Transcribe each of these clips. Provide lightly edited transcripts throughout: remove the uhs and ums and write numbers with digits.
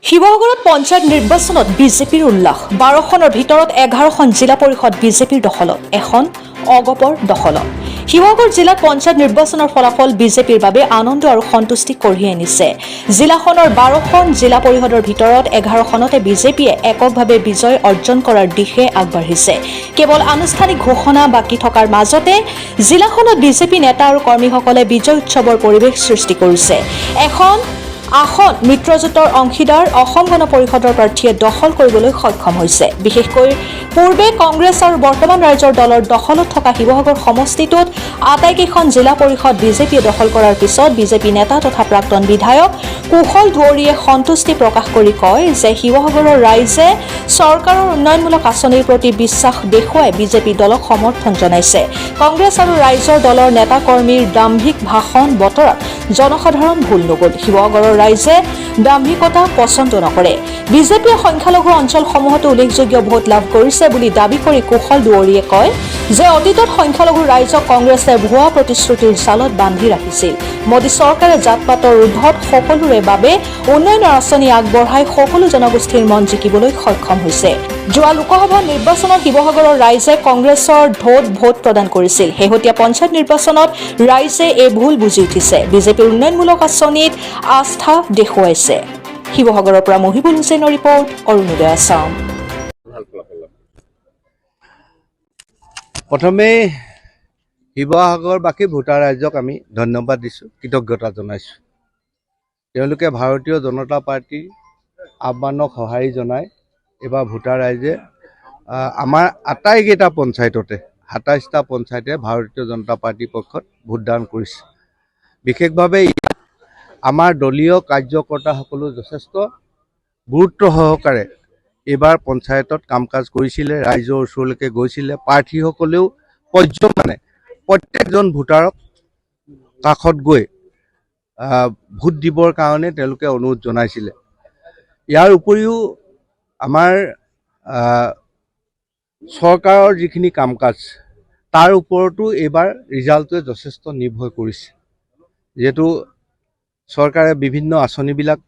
শিৱসাগৰত পঞ্চায়ত নিৰ্বাচনত বিজেপিৰ উল্লাস 12খনৰ ভিতৰত 11খন জিলা পৰিষদ বিজেপিৰ দখলত এখন অগপৰ দখলত শিৱসাগৰ জিলাত পঞ্চায়ত নিৰ্বাচনৰ ফলাফল বিজেপিৰ বাবে আনন্দ আৰু সন্তুষ্টি কঢ়িয়াই আনিছে। জিলাখনৰ 12খন জিলা পৰিষদৰ ভিতৰত 11খনতে বিজেপিয়ে এককভাৱে বিজয় অৰ্জন কৰাৰ দিশে আগবাঢ়িছে। কেৱল আনুষ্ঠানিক ঘোষণা বাকী থকাৰ মাজতে জিলাখনত বিজেপি নেতা আৰু কৰ্মীসকলে বিজয় উৎসৱৰ পৰিৱেশ সৃষ্টি কৰিছে। এখন আসন মিত্ৰজোঁটৰ অংশীদাৰ অসম গণ পৰিষদৰ প্ৰাৰ্থীয়ে দখল কৰিবলৈ সক্ষম হৈছে। বিশেষকৈ পূৰ্বে কংগ্ৰেছ আৰু বৰ্তমান ৰাইজৰ দলৰ দখলত থকা শিৱসাগৰ সমষ্টিটোত আটাইকেইখন জিলা পৰিষদ বিজেপিয়ে দখল কৰাৰ পিছত বিজেপি নেতা তথা প্ৰাক্তন বিধায়ক কুশল দুৱৰীয়ে সন্তুষ্টি প্ৰকাশ কৰি কয় যে শিৱসাগৰৰ ৰাইজে চৰকাৰৰ উন্নয়নমূলক আঁচনিৰ প্ৰতি বিশ্বাস দেখুৱাই বিজেপি দলক সমৰ্থন জনাইছে। কংগ্ৰেছ আৰু ৰাইজৰ দলৰ নেতা কৰ্মীৰ দাম্ভিক ভাষণ বতৰাত জনসাধাৰণ ভুল নগ'ল। শিৱসাগৰৰ ৰাইজে দাম্ভিকতা পচন্দ নকৰে। বিজেপিয়ে সংখ্যালঘু অঞ্চলসমূহতো উল্লেখযোগ্য ভোট লাভ কৰিছে বুলি দাবী কৰি কুশল দুৱৰীয়ে কয় যে অতীতত সংখ্যালঘু ৰাইজক কংগ্ৰেছে ভুৱা প্ৰতিশ্ৰুতিৰ জালত বান্ধি ৰাখিছিল। মোদী চৰকাৰে জাত-পাতৰ ঊৰ্ধত সকলোৰে বাবে উন্নয়নৰ আঁচনি আগবঢ়াই সকলো জনগোষ্ঠীৰ মন জিকিবলৈ সক্ষম হৈছে। যোৱা লোকসভা নিৰ্বাচনত শিৱসাগৰৰ ৰাইজে কংগ্ৰেছৰ ঢৌত ভোট প্ৰদান কৰিছিল। শেহতীয়া পঞ্চায়ত নিৰ্বাচনত ৰাইজে এই ভুল বুজি উঠিছে। বিজেপিৰ উন্নয়নমূলক আঁচনিত আস্থা দেখুৱাইছে। শিৱসাগৰৰ পৰা মহিবুল হুছেইনৰ ৰিপৰ্ট, অৰুণোদয় আছাম। প্ৰথমে শিৱসাগৰবাসী ভোটাৰ ৰাইজক আমি ধন্যবাদ দিছোঁ, কৃতজ্ঞতা জনাইছোঁ। তেওঁলোকে ভাৰতীয় জনতা পাৰ্টীৰ আহ্বানক সঁহাৰি জনাই এইবাৰ ভোটাৰ ৰাইজে আমাৰ আটাইকেইটা পঞ্চায়ততে 27টা পঞ্চায়তে ভাৰতীয় জনতা পাৰ্টীৰ পক্ষত ভোটদান কৰিছে। বিশেষভাৱে আমাৰ দলীয় কাৰ্যকৰ্তাসকলো যথেষ্ট গুৰুত্ব সহকাৰে এইবাৰ পঞ্চায়তত কাম কাজ কৰিছিলে, ৰাইজৰ ওচৰলৈকে গৈছিলে। প্ৰাৰ্থীসকলেও পৰ্যমানে প্ৰত্যেকজন ভোটাৰক কাষত গৈ ভোট দিবৰ কাৰণে তেওঁলোকে অনুৰোধ জনাইছিলে। ইয়াৰ উপৰিও আমাৰ চৰকাৰৰ যিখিনি কাম কাজ তাৰ ওপৰতো এইবাৰ ৰিজাল্টটোৱে যথেষ্ট নিৰ্ভৰ কৰিছে। যিহেতু চৰকাৰে বিভিন্ন আঁচনিবিলাক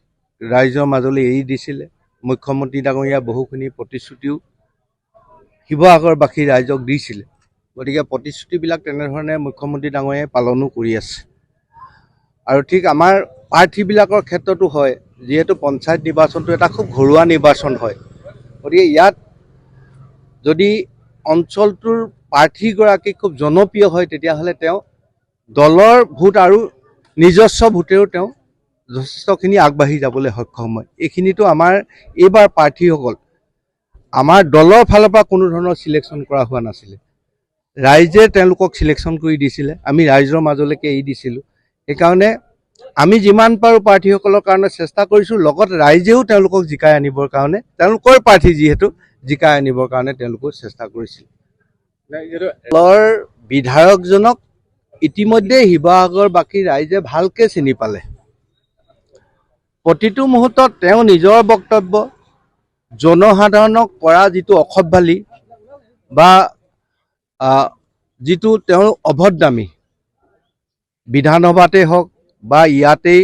ৰাইজৰ মাজলৈ এৰি দিছিলে, মুখ্যমন্ত্ৰী ডাঙৰীয়া বহুখিনি প্ৰতিশ্ৰুতিও শিৱসাগৰবাসী ৰাইজক দিছিলে। গতিকে প্ৰতিশ্ৰুতিবিলাক তেনেধৰণে মুখ্যমন্ত্ৰী ডাঙৰীয়াই পালনো কৰি আছে। আৰু ঠিক আমাৰ প্ৰাৰ্থীবিলাকৰ ক্ষেত্ৰতো হয়, যিহেতু পঞ্চায়ত নিৰ্বাচনটো এটা খুব ঘৰুৱা নিৰ্বাচন হয়। গতিকে ইয়াত যদি অঞ্চলটোৰ প্ৰাৰ্থীগৰাকী খুব জনপ্ৰিয় হয়, তেতিয়াহ'লে তেওঁ দলৰ ভোট আৰু নিজস্ব ভোটেও তেওঁ যথেষ্টখিনি আগবাঢ়ি যাবলৈ সক্ষম হয়। এইখিনিতো আমাৰ এইবাৰ প্ৰাৰ্থীসকল আমাৰ দলৰ ফালৰ পৰা কোনো ধৰণৰ চিলেকশ্যন কৰা হোৱা নাছিলে, ৰাইজে তেওঁলোকক চিলেকশ্যন কৰি দিছিলে, আমি ৰাইজৰ মাজলৈকে এৰি দিছিলোঁ। সেইকাৰণে আমি যিমান পাৰোঁ প্ৰাৰ্থীসকলৰ কাৰণে চেষ্টা কৰিছোঁ, লগত ৰাইজেও তেওঁলোকক জিকাই আনিবৰ কাৰণে, তেওঁলোকৰ প্ৰাৰ্থী যিহেতু জিকাই আনিবৰ কাৰণে তেওঁলোকেও চেষ্টা কৰিছিল। দলৰ বিধায়কজনক ইতিমধ্যে শিৱসাগৰবাসী ৰাইজে ভালকৈ চিনি পালে। প্ৰতিটো মুহূৰ্তত তেওঁ নিজৰ বক্তব্য জনসাধাৰণক কৰা যিটো অসভ্যালি বা যিটো তেওঁৰ অভদ্ৰামী, বিধানসভাতেই হওক বা ইয়াতেই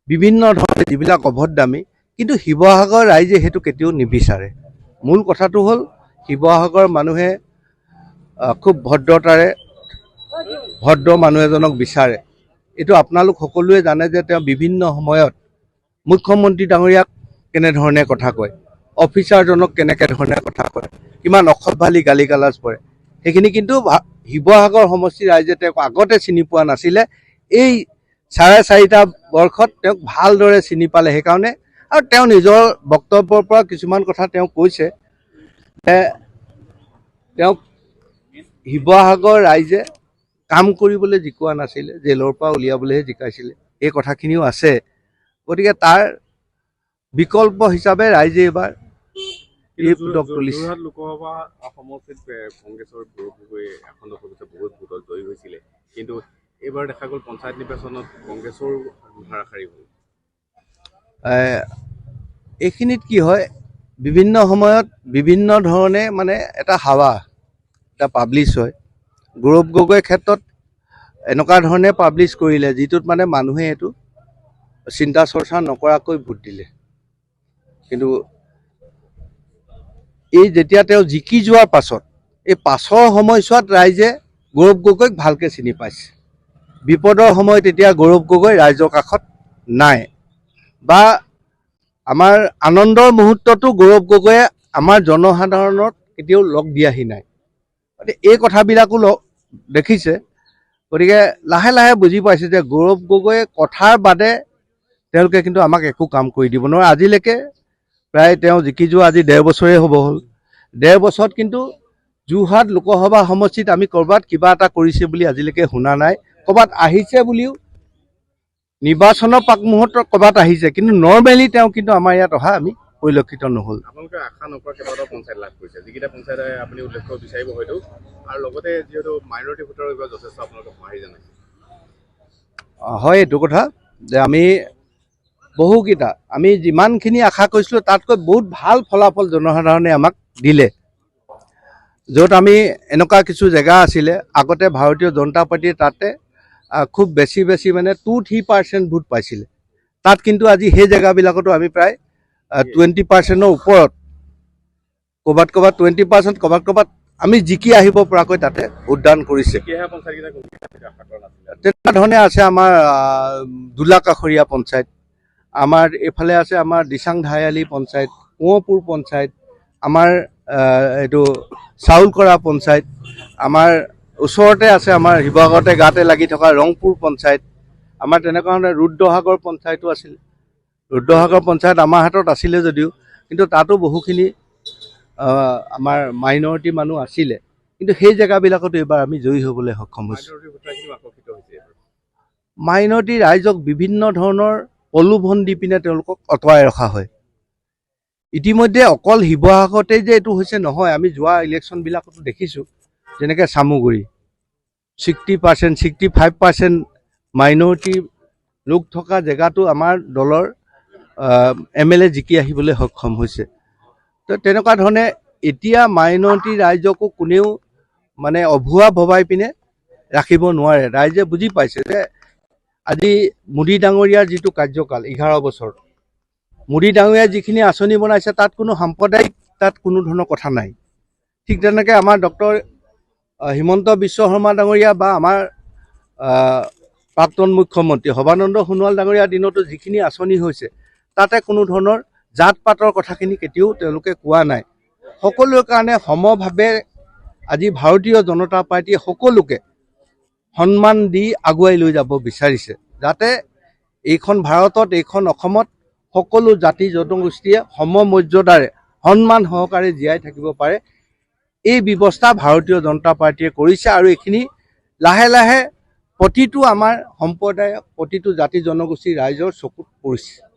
বিভিন্ন ধৰণে যিবিলাক অভদ্ৰামী, কিন্তু শিৱসাগৰ ৰাইজে সেইটো কেতিয়াও নিবিচাৰে। মূল কথাটো হ'ল শিৱসাগৰ মানুহে খুব ভদ্ৰতাৰে ভদ্ৰ মানুহ এজনক বিচাৰে। এইটো আপোনালোক সকলোৱে জানে যে তেওঁ বিভিন্ন সময়ত মুখ্যমন্ত্ৰী ডাঙৰীয়াক কেনেধৰণে কথা কয়, অফিচাৰজনক কেনেকৈ ধৰণে কথা কয়, কিমান অসভ্যালি গালি গালাজ পৰে, সেইখিনি কিন্তু শিৱসাগৰ সমষ্টিৰ ৰাইজে তেওঁক আগতে চিনি পোৱা নাছিলে। এই 4.5 বৰ্ষত তেওঁক ভালদৰে চিনি পালে। সেইকাৰণে আৰু তেওঁ নিজৰ বক্তব্যৰ পৰা কিছুমান কথা তেওঁ কৈছে যে তেওঁক শিৱসাগৰ ৰাইজে কাম কৰিবলৈ জিকোৱা নাছিলে, জেলৰ পৰা উলিয়াবলৈহে জিকাইছিলে, এই কথাখিনিও আছে। গতিকে তাৰ বিকল্প হিচাপে ৰাইজে এইবাৰ যোৰহাট লোকসভা সমষ্টিত কংগ্ৰেছৰ গৌৰৱ গগৈ এখন বহুত ভোটত জয়ী হৈছিলে, কিন্তু এইবাৰ দেখা গ'ল পঞ্চায়ত নিৰ্বাচনত কংগ্ৰেছৰ ধাৰাসাৰী হ'ল। এইখিনিত কি হয়, বিভিন্ন সময়ত বিভিন্ন ধৰণে মানে এটা হাৱা এটা পাব্লিছ হয়। গৌৰৱ গগৈৰ ক্ষেত্ৰত এনেকুৱা ধৰণে পাব্লিছ কৰিলে যিটোত মানে মানুহে এইটো চিন্তা চৰ্চা নকৰাকৈ ভোট দিলে। কিন্তু এই যেতিয়া তেওঁ জিকি যোৱাৰ পাছত এই পাছৰ সময়ছোৱাত ৰাইজে গৌৰৱ গগৈক ভালকৈ চিনি পাইছে। বিপদৰ সময়ত এতিয়া গৌৰৱ গগৈ ৰাইজৰ কাষত নাই, বা আমাৰ আনন্দৰ মুহূৰ্ততো গৌৰৱ গগৈয়ে আমাৰ জনসাধাৰণক কেতিয়াও লগ দিয়াহি নাই। গতিকে এই কথাবিলাকো দেখিছে। গতিকে লাহে লাহে বুজি পাইছে যে গৌৰৱ গগৈয়ে কথাৰ বাদে তেওঁলোকে কিন্তু আমাক একো কাম কৰি দিব নোৱাৰে। আজিলৈকে প্ৰায় তেওঁ জিকি যোৱা আজি 1.5 বছৰেই হ'ব হ'ল। 1.5 বছৰত কিন্তু যোৰহাট লোকসভা সমষ্টিত আমি ক'ৰবাত কিবা এটা কৰিছে বুলি আজিলৈকে শুনা নাই। ক'ৰবাত আহিছে বুলিও নিৰ্বাচনৰ পাক মুহূৰ্তত ক'ৰবাত আহিছে, কিন্তু নৰ্মেলি তেওঁ কিন্তু আমাৰ ইয়াত অহা আমি পৰিলক্ষিত নহ'ল। আপোনালোকে আশা নকৰা কেইবাটাও পঞ্চায়ত লাভ কৰিছে, যিকেইটা পঞ্চায়তে আপুনি উল্লেখ কৰিব বিচাৰিব হয়তো, আৰু লগতে যিহেতু মাইনৰিটি ভোটৰ বিষয়ে যথেষ্ট আপোনালোকে সঁহাৰি জনাইছে। হয়, এইটো কথা যে আমি বহুকেইটা আমি যিমানখিনি আশা কৰিছিলোঁ তাতকৈ বহুত ভাল ফলাফল জনসাধাৰণে আমাক দিলে। য'ত আমি এনেকুৱা কিছু জেগা আছিলে আগতে ভাৰতীয় জনতা পাৰ্টীয়ে তাতে খুব বেছি মানে 2-3% ভোট পাইছিলে, তাত কিন্তু আজি সেই জেগাবিলাকতো আমি প্ৰায় 20%ৰ ওপৰত, ক'ৰবাত 20%, ক'ৰবাত আমি জিকি আহিব পৰাকৈ তাতে ভোটদান কৰিছে। তেনেধৰণে আছে আমাৰ দোলাকাষৰীয়া পঞ্চায়ত, আমাৰ এইফালে আছে আমাৰ দিচাং ধায়ালি পঞ্চায়ত, কোঁৱপুৰ পঞ্চায়ত, আমাৰ এইটো চাউলকৰা পঞ্চায়ত, আমাৰ ওচৰতে আছে আমাৰ শিৱসাগৰতে গাতে লাগি থকা ৰংপুৰ পঞ্চায়ত, আমাৰ তেনেকুৱা ধৰণে ৰুদ্ৰসাগৰ পঞ্চায়তো আছিল। ৰুদ্ৰসাগৰ পঞ্চায়ত আমাৰ হাতত আছিলে যদিও কিন্তু তাতো বহুখিনি আমাৰ মাইনৰিটি মানুহ আছিলে, কিন্তু সেই জেগাবিলাকতো এইবাৰ আমি জয়ী হ'বলৈ সক্ষম হৈছোঁ। মাইনৰিটি ৰাইজক বিভিন্ন ধৰণৰ প্ৰলোভন দি পিনে তেওঁলোকক আঁতৰাই ৰখা হয়। ইতিমধ্যে অকল শিৱসাগৰতেই যে এইটো হৈছে নহয়, আমি যোৱা ইলেকশ্যনবিলাকতো দেখিছোঁ, যেনেকৈ চামুগুৰি 60%, 65% মাইনৰিটি লোক থকা জেগাতো আমাৰ দলৰ MLA জিকি আহিবলৈ সক্ষম হৈছে। তো তেনেকুৱা ধৰণে এতিয়া মাইনৰিটি ৰাইজকো কোনেও মানে অভুৱা ভবাই পিনে ৰাখিব নোৱাৰে। ৰাইজে বুজি পাইছে যে আজি মোদী ডাঙৰীয়াৰ যিটো কাৰ্যকাল 11 বছৰ, মোদী ডাঙৰীয়াই যিখিনি আঁচনি বনাইছে তাত কোনো সাম্প্ৰদায়িক তাত কোনো ধৰণৰ কথা নাই। ঠিক তেনেকৈ আমাৰ ডক্টৰ হিমন্ত বিশ্ব শৰ্মা ডাঙৰীয়া বা আমাৰ প্ৰাক্তন মুখ্যমন্ত্ৰী সৰ্বানন্দ সোণোৱাল ডাঙৰীয়াৰ দিনতো যিখিনি আঁচনি হৈছে তাতে কোনো ধৰণৰ জাত পাতৰ কথাখিনি কেতিয়াও তেওঁলোকে কোৱা নাই। সকলোৰে কাৰণে সমভাৱে আজি ভাৰতীয় জনতা পাৰ্টীয়ে সকলোকে সন্মান দি আগুৱাই লৈ যাব বিচাৰিছে, যাতে এইখন ভাৰতত, এইখন অসমত সকলো জাতি জনগোষ্ঠীয়ে সমমৰ্যাদাৰে সন্মান সহকাৰে জীয়াই থাকিব পাৰে। এই ব্যৱস্থা ভাৰতীয় জনতা পাৰ্টীয়ে কৰিছে আৰু এইখিনি লাহে লাহে প্ৰতিটো আমাৰ সম্প্ৰদায়, প্ৰতিটো জাতি জনগোষ্ঠীৰ ৰাইজৰ চকুত পৰিছে।